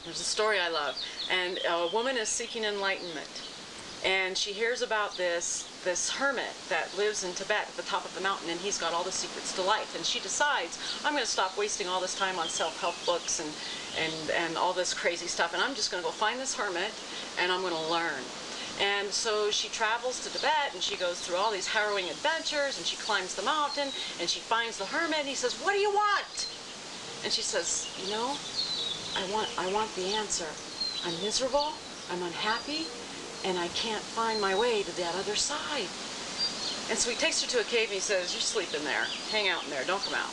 There's a story I love. And a woman is seeking enlightenment. And she hears about this hermit that lives in Tibet at the top of the mountain, and he's got all the secrets to life. And she decides, I'm going to stop wasting all this time on self-help books and all this crazy stuff, and I'm just going to go find this hermit, and I'm going to learn. And so she travels to Tibet, and she goes through all these harrowing adventures, and she climbs the mountain, and she finds the hermit, and he says, what do you want? And she says, you know, I want the answer. I'm miserable, I'm unhappy, and I can't find my way to that other side. And so he takes her to a cave and he says, you sleep in there, hang out in there, don't come out.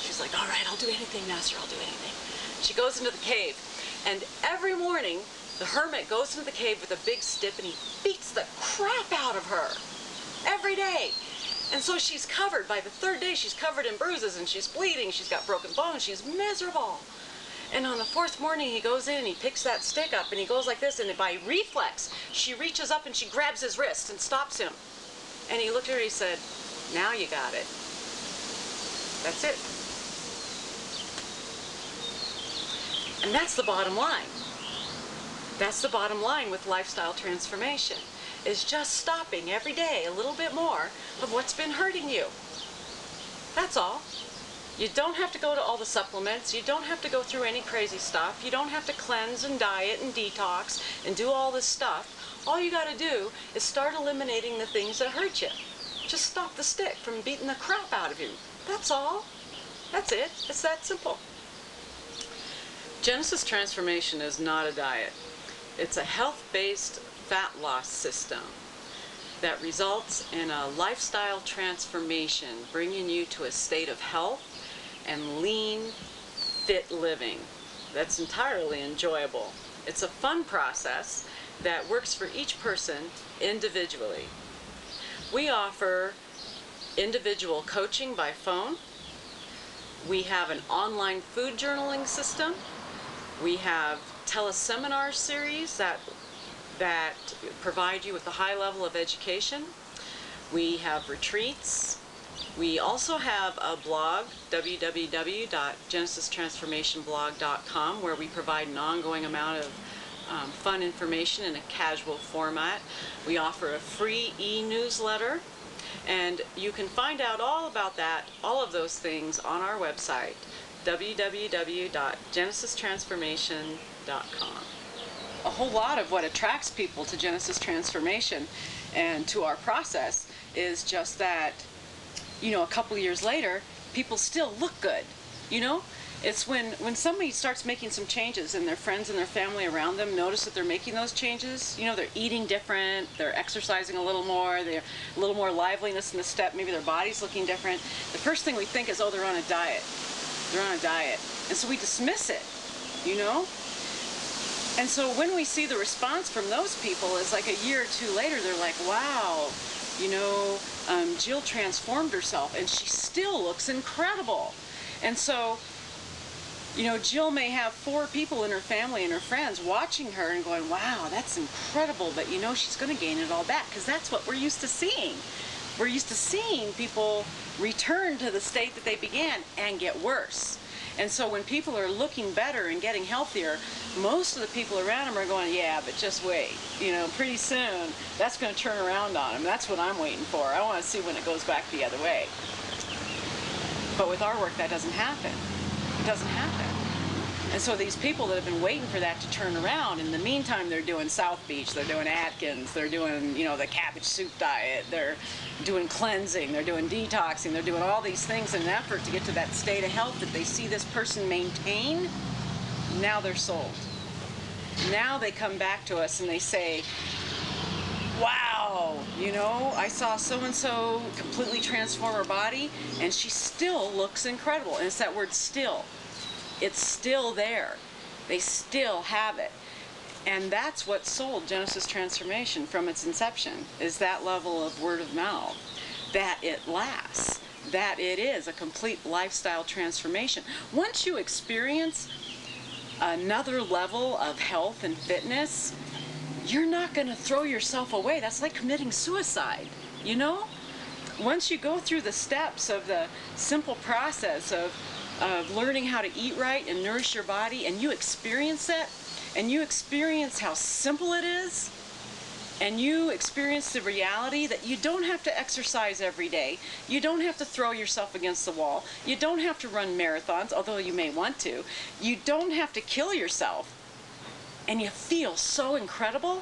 She's like, all right, I'll do anything, master, I'll do anything. She goes into the cave, and every morning the hermit goes into the cave with a big stick and he beats the crap out of her every day. And so she's covered, by the third day she's covered in bruises and she's bleeding, she's got broken bones, she's miserable. And on the fourth morning he goes in and he picks that stick up and he goes like this, and by reflex she reaches up and she grabs his wrist and stops him. And he looked at her and he said, now you got it. That's it. And that's the bottom line. That's the bottom line with lifestyle transformation, is just stopping every day a little bit more of what's been hurting you. That's all. You don't have to go to all the supplements. You don't have to go through any crazy stuff. You don't have to cleanse and diet and detox and do all this stuff. All you got to do is start eliminating the things that hurt you. Just stop the stick from beating the crap out of you. That's all. That's it. It's that simple. Genesis Transformation is not a diet. It's a health-based fat loss system that results in a lifestyle transformation, bringing you to a state of health and lean, fit living that's entirely enjoyable. It's a fun process that works for each person individually. We offer individual coaching by phone. We have an online food journaling system. We have teleseminar series that provide you with a high level of education. We have retreats. We also have a blog, www.genesistransformationblog.com, where we provide an ongoing amount of fun information in a casual format. We offer a free e-newsletter, and you can find out all about that, all of those things, on our website, www.genesistransformation.com. A whole lot of what attracts people to Genesis Transformation and to our process is just that, you know, a couple years later, people still look good, you know? It's when somebody starts making some changes and their friends and their family around them notice that they're making those changes. You know, they're eating different, they're exercising a little more, they're a little more liveliness in the step, maybe their body's looking different. The first thing we think is, oh, they're on a diet. They're on a diet. And so we dismiss it, you know? And so when we see the response from those people, is like a year or two later, they're like, wow, you know, Jill transformed herself and she still looks incredible. And so, you know, Jill may have 4 people in her family and her friends watching her and going, wow, that's incredible, but you know, she's going to gain it all back, because that's what we're used to seeing. We're used to seeing people return to the state that they began and get worse. And so when people are looking better and getting healthier, most of the people around them are going, yeah, but just wait. You know, pretty soon, that's going to turn around on them. That's what I'm waiting for. I want to see when it goes back the other way. But with our work, that doesn't happen. It doesn't happen. And so these people that have been waiting for that to turn around, in the meantime, they're doing South Beach, they're doing Atkins, they're doing, you know, the cabbage soup diet, they're doing cleansing, they're doing detoxing, they're doing all these things in an effort to get to that state of health that they see this person maintain. Now they're sold. Now they come back to us and they say, wow, you know, I saw so-and-so completely transform her body and she still looks incredible. And it's that word still. It's still there. They still have it. And that's what sold Genesis Transformation from its inception, is that level of word of mouth, that it lasts, that it is a complete lifestyle transformation. Once you experience another level of health and fitness, you're not going to throw yourself away. That's like committing suicide, you know? Once you go through the steps of the simple process of of learning how to eat right and nourish your body, and you experience that, and you experience how simple it is, and you experience the reality that you don't have to exercise every day, you don't have to throw yourself against the wall, you don't have to run marathons, although you may want to, you don't have to kill yourself, and you feel so incredible,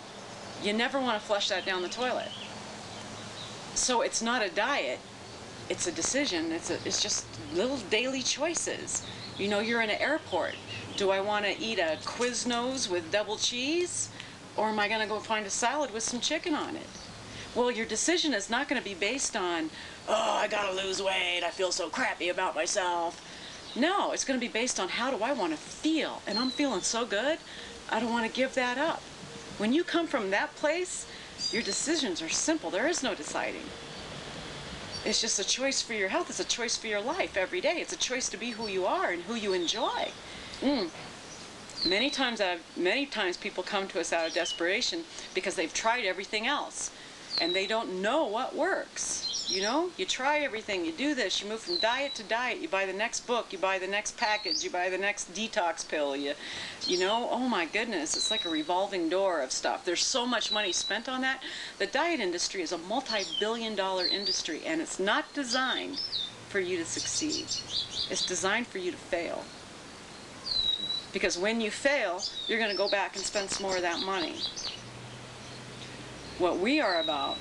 you never want to flush that down the toilet. So it's not a diet, it's a decision. It's just little daily choices. You know, you're in an airport. Do I want to eat a Quiznos with double cheese? Or am I going to go find a salad with some chicken on it? Well, your decision is not going to be based on, oh, I got to lose weight, I feel so crappy about myself. No, it's going to be based on, how do I want to feel? And I'm feeling so good, I don't want to give that up. When you come from that place, your decisions are simple. There is no deciding. It's just a choice for your health. It's a choice for your life every day. It's a choice to be who you are and who you enjoy. Many times people come to us out of desperation because they've tried everything else and they don't know what works. You know, you try everything, you do this, you move from diet to diet, you buy the next book, you buy the next package, you buy the next detox pill, you know, oh my goodness, it's like a revolving door of stuff. There's so much money spent on that. The diet industry is a multi-billion-dollar industry, and it's not designed for you to succeed. It's designed for you to fail. Because when you fail, you're going to go back and spend some more of that money. What we are about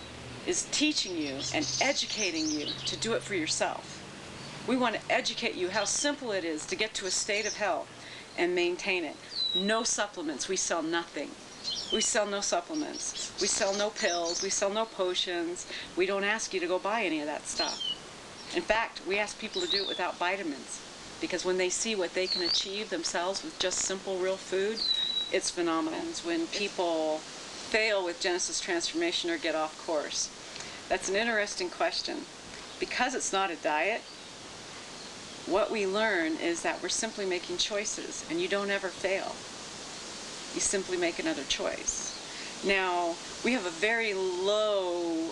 is teaching you and educating you to do it for yourself. We want to educate you how simple it is to get to a state of health and maintain it. No supplements. We sell nothing. We sell no supplements. We sell no pills. We sell no potions. We don't ask you to go buy any of that stuff. In fact, we ask people to do it without vitamins, because when they see what they can achieve themselves with just simple, real food, it's phenomenal. When people fail with Genesis Transformation or get off course, that's an interesting question. Because it's not a diet, what we learn is that we're simply making choices, and you don't ever fail. You simply make another choice. Now, we have a very low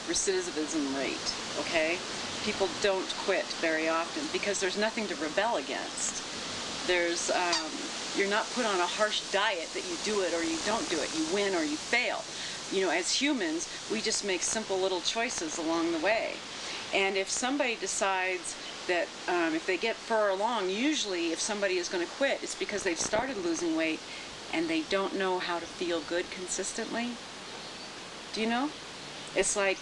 recidivism rate, okay? People don't quit very often because there's nothing to rebel against. There's, you're not put on a harsh diet that you do it or you don't do it. You win or you fail. You know, as humans, we just make simple little choices along the way. And if somebody decides that if they get further along, usually if somebody is going to quit, it's because they've started losing weight and they don't know how to feel good consistently. Do you know? It's like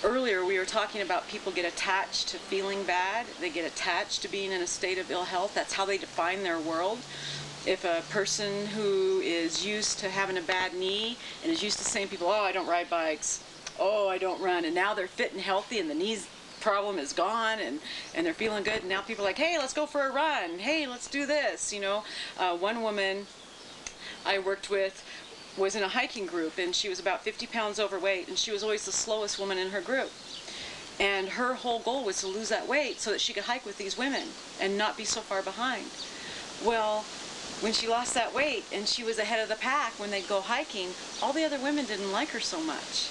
earlier we were talking about people get attached to feeling bad. They get attached to being in a state of ill health. That's how they define their world. If a person who is used to having a bad knee and is used to saying people, oh, I don't ride bikes, oh, I don't run, and now they're fit and healthy and the knees problem is gone and they're feeling good, and now people are like, hey, let's go for a run, hey, let's do this, you know. One woman I worked with was in a hiking group, and she was about 50 pounds overweight, and she was always the slowest woman in her group. And her whole goal was to lose that weight so that she could hike with these women and not be so far behind. Well, when she lost that weight and she was ahead of the pack when they'd go hiking, all the other women didn't like her so much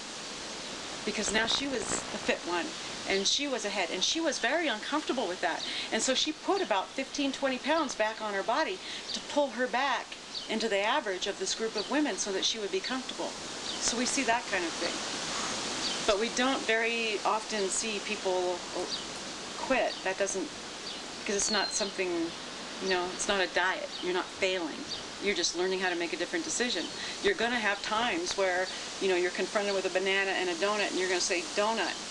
because now she was the fit one and she was ahead, and she was very uncomfortable with that. And so she put about 15-20 pounds back on her body to pull her back into the average of this group of women so that she would be comfortable. So we see that kind of thing. But we don't very often see people quit. That doesn't, because it's not something, you know, it's not a diet. You're not failing. You're just learning how to make a different decision. You're going to have times where, you know, you're confronted with a banana and a donut and you're going to say donut.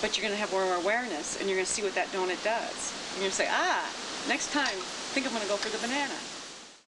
But you're going to have more awareness and you're going to see what that donut does. You're going to say, ah, next time, I think I'm going to go for the banana.